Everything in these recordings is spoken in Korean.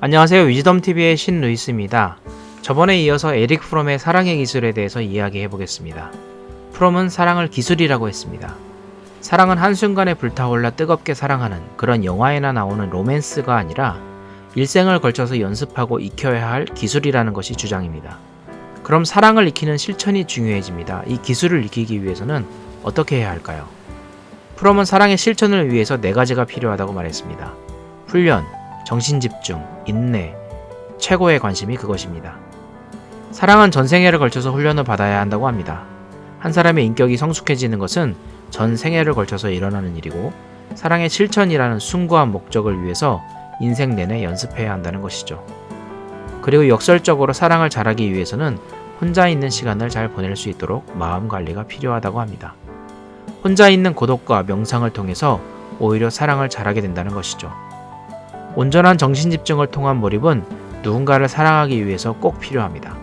안녕하세요. 위즈덤TV의 신루이스입니다. 저번에 이어서 에릭 프롬의 사랑의 기술에 대해서 이야기해 보겠습니다. 프롬은 사랑을 기술이라고 했습니다. 사랑은 한순간에 불타올라 뜨겁게 사랑하는 그런 영화에나 나오는 로맨스가 아니라 일생을 걸쳐서 연습하고 익혀야 할 기술이라는 것이 주장입니다. 그럼 사랑을 익히는 실천이 중요해집니다. 이 기술을 익히기 위해서는 어떻게 해야 할까요? 프롬은 사랑의 실천을 위해서 4가지가 필요하다고 말했습니다. 훈련, 정신집중, 인내, 최고의 관심이 그것입니다. 사랑은 전생애를 걸쳐서 훈련을 받아야 한다고 합니다. 한 사람의 인격이 성숙해지는 것은 전 생애를 걸쳐서 일어나는 일이고 사랑의 실천이라는 숭고한 목적을 위해서 인생 내내 연습해야 한다는 것이죠. 그리고 역설적으로 사랑을 잘하기 위해서는 혼자 있는 시간을 잘 보낼 수 있도록 마음 관리가 필요하다고 합니다. 혼자 있는 고독과 명상을 통해서 오히려 사랑을 잘하게 된다는 것이죠. 온전한 정신집중을 통한 몰입은 누군가를 사랑하기 위해서 꼭 필요합니다.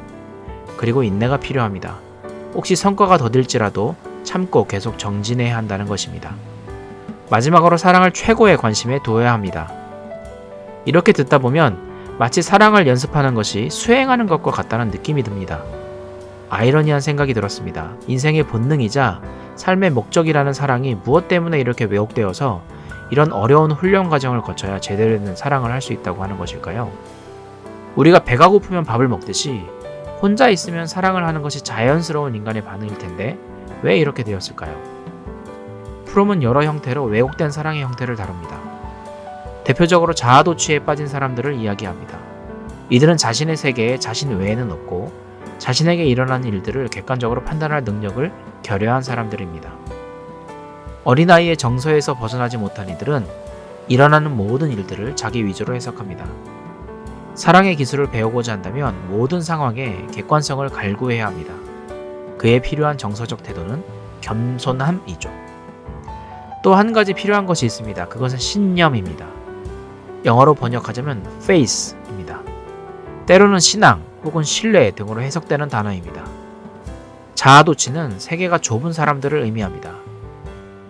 그리고 인내가 필요합니다. 혹시 성과가 더딜지라도 참고 계속 정진해야 한다는 것입니다. 마지막으로 사랑을 최고의 관심에 두어야 합니다. 이렇게 듣다 보면 마치 사랑을 연습하는 것이 수행하는 것과 같다는 느낌이 듭니다. 아이러니한 생각이 들었습니다. 인생의 본능이자 삶의 목적이라는 사랑이 무엇 때문에 이렇게 왜곡되어서 이런 어려운 훈련 과정을 거쳐야 제대로 된 사랑을 할 수 있다고 하는 것일까요? 우리가 배가 고프면 밥을 먹듯이 혼자 있으면 사랑을 하는 것이 자연스러운 인간의 반응일 텐데 왜 이렇게 되었을까요? 프롬은 여러 형태로 왜곡된 사랑의 형태를 다룹니다. 대표적으로 자아도취에 빠진 사람들을 이야기합니다. 이들은 자신의 세계에 자신 외에는 없고 자신에게 일어난 일들을 객관적으로 판단할 능력을 결여한 사람들입니다. 어린아이의 정서에서 벗어나지 못한 이들은 일어나는 모든 일들을 자기 위주로 해석합니다. 사랑의 기술을 배우고자 한다면 모든 상황에 객관성을 갈구해야 합니다. 그에 필요한 정서적 태도는 겸손함이죠. 또 한 가지 필요한 것이 있습니다. 그것은 신념입니다. 영어로 번역하자면 faith입니다. 때로는 신앙 혹은 신뢰 등으로 해석되는 단어입니다. 자아도취는 세계가 좁은 사람들을 의미합니다.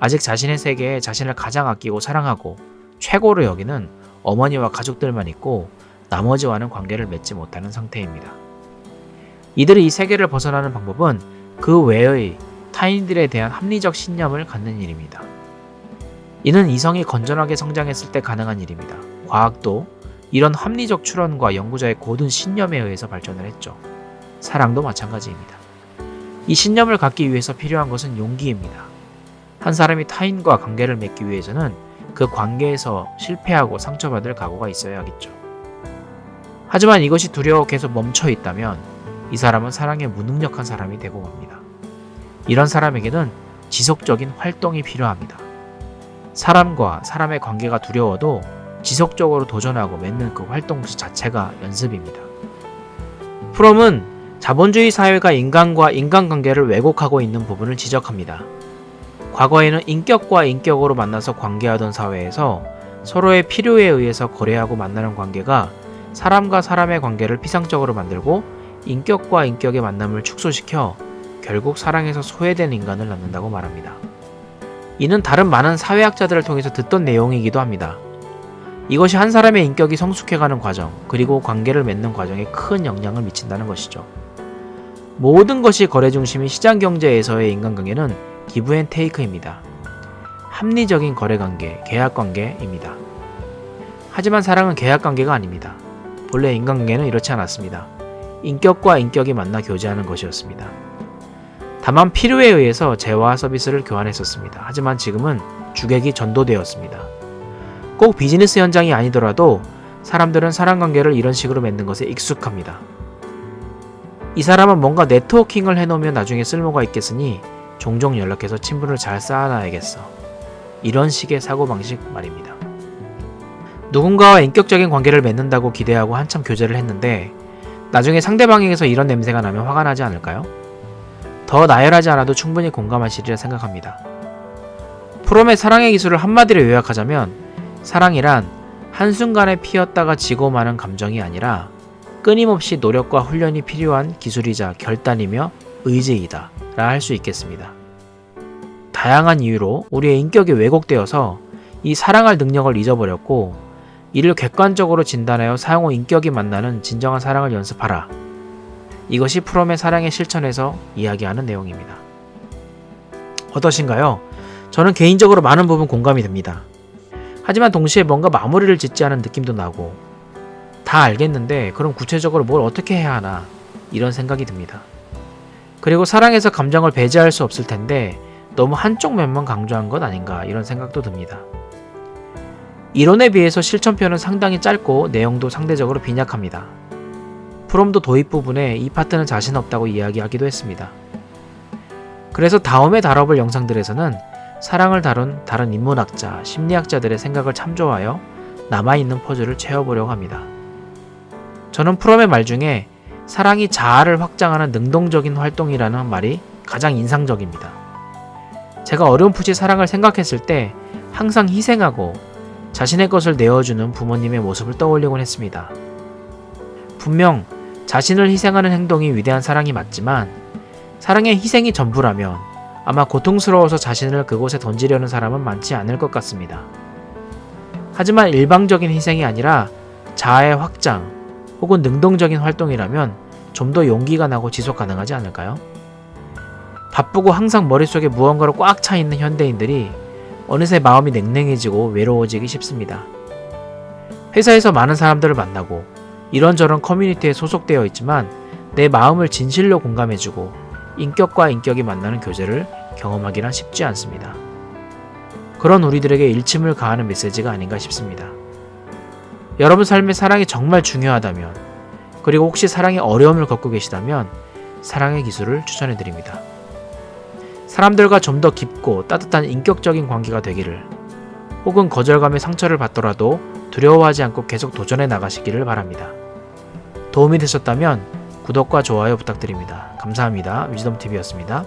아직 자신의 세계에 자신을 가장 아끼고 사랑하고 최고로 여기는 어머니와 가족들만 있고 나머지와는 관계를 맺지 못하는 상태입니다. 이들이 이 세계를 벗어나는 방법은 그 외의 타인들에 대한 합리적 신념을 갖는 일입니다. 이는 이성이 건전하게 성장했을 때 가능한 일입니다. 과학도 이런 합리적 추론과 연구자의 고든 신념에 의해서 발전을 했죠. 사랑도 마찬가지입니다. 이 신념을 갖기 위해서 필요한 것은 용기입니다. 한 사람이 타인과 관계를 맺기 위해서는 그 관계에서 실패하고 상처받을 각오가 있어야겠죠. 하지만 이것이 두려워 계속 멈춰 있다면 이 사람은 사랑에 무능력한 사람이 되고 맙니다. 이런 사람에게는 지속적인 활동이 필요합니다. 사람과 사람의 관계가 두려워도 지속적으로 도전하고 맺는 그 활동 자체가 연습입니다. 프롬은 자본주의 사회가 인간과 인간관계를 왜곡하고 있는 부분을 지적합니다. 과거에는 인격과 인격으로 만나서 관계하던 사회에서 서로의 필요에 의해서 거래하고 만나는 관계가 사람과 사람의 관계를 피상적으로 만들고 인격과 인격의 만남을 축소시켜 결국 사랑에서 소외된 인간을 낳는다고 말합니다. 이는 다른 많은 사회학자들을 통해서 듣던 내용이기도 합니다. 이것이 한 사람의 인격이 성숙해가는 과정, 그리고 관계를 맺는 과정에 큰 영향을 미친다는 것이죠. 모든 것이 거래 중심인 시장경제에서의 인간관계는 기브 앤 테이크입니다. 합리적인 거래관계, 계약관계입니다. 하지만 사랑은 계약관계가 아닙니다. 본래 인간관계는 이렇지 않았습니다. 인격과 인격이 만나 교제하는 것이었습니다. 다만 필요에 의해서 재화 서비스를 교환했었습니다. 하지만 지금은 주객이 전도되었습니다. 꼭 비즈니스 현장이 아니더라도 사람들은 사랑관계를 이런 식으로 맺는 것에 익숙합니다. 이 사람은 뭔가 네트워킹을 해놓으면 나중에 쓸모가 있겠으니 종종 연락해서 친분을 잘 쌓아놔야겠어. 이런 식의 사고방식 말입니다. 누군가와 인격적인 관계를 맺는다고 기대하고 한참 교제를 했는데 나중에 상대방에게서 이런 냄새가 나면 화가 나지 않을까요? 더 나열하지 않아도 충분히 공감하시리라 생각합니다. 프롬의 사랑의 기술을 한마디로 요약하자면 사랑이란 한순간에 피었다가 지고 마는 감정이 아니라 끊임없이 노력과 훈련이 필요한 기술이자 결단이며 의지이다 라 할 수 있겠습니다. 다양한 이유로 우리의 인격이 왜곡되어서 이 사랑할 능력을 잊어버렸고 이를 객관적으로 진단하여 사용 후 인격이 만나는 진정한 사랑을 연습하라. 이것이 프롬의 사랑의 실천에서 이야기하는 내용입니다. 어떠신가요? 저는 개인적으로 많은 부분 공감이 됩니다. 하지만 동시에 뭔가 마무리를 짓지 않은 느낌도 나고, 다 알겠는데 그럼 구체적으로 뭘 어떻게 해야 하나, 이런 생각이 듭니다. 그리고 사랑에서 감정을 배제할 수 없을 텐데 너무 한쪽 면만 강조한 것 아닌가, 이런 생각도 듭니다. 이론에 비해서 실천편은 상당히 짧고 내용도 상대적으로 빈약합니다. 프롬도 도입 부분에 이 파트는 자신 없다고 이야기하기도 했습니다. 그래서 다음에 다뤄볼 영상들에서는 사랑을 다룬 다른 인문학자, 심리학자들의 생각을 참조하여 남아있는 퍼즐을 채워보려고 합니다. 저는 프롬의 말 중에 사랑이 자아를 확장하는 능동적인 활동이라는 말이 가장 인상적입니다. 제가 어렴풋이 사랑을 생각했을 때 항상 희생하고 자신의 것을 내어주는 부모님의 모습을 떠올리곤 했습니다. 분명 자신을 희생하는 행동이 위대한 사랑이 맞지만 사랑의 희생이 전부라면 아마 고통스러워서 자신을 그곳에 던지려는 사람은 많지 않을 것 같습니다. 하지만 일방적인 희생이 아니라 자아의 확장 혹은 능동적인 활동이라면 좀 더 용기가 나고 지속 가능하지 않을까요? 바쁘고 항상 머릿속에 무언가로 꽉 차 있는 현대인들이 어느새 마음이 냉랭해지고 외로워지기 쉽습니다. 회사에서 많은 사람들을 만나고 이런저런 커뮤니티에 소속되어 있지만 내 마음을 진실로 공감해주고 인격과 인격이 만나는 교제를 경험하기란 쉽지 않습니다. 그런 우리들에게 일침을 가하는 메시지가 아닌가 싶습니다. 여러분 삶에 사랑이 정말 중요하다면, 그리고 혹시 사랑에 어려움을 겪고 계시다면 사랑의 기술을 추천해드립니다. 사람들과 좀 더 깊고 따뜻한 인격적인 관계가 되기를, 혹은 거절감에 상처를 받더라도 두려워하지 않고 계속 도전해 나가시기를 바랍니다. 도움이 되셨다면 구독과 좋아요 부탁드립니다. 감사합니다. 위즈덤TV였습니다.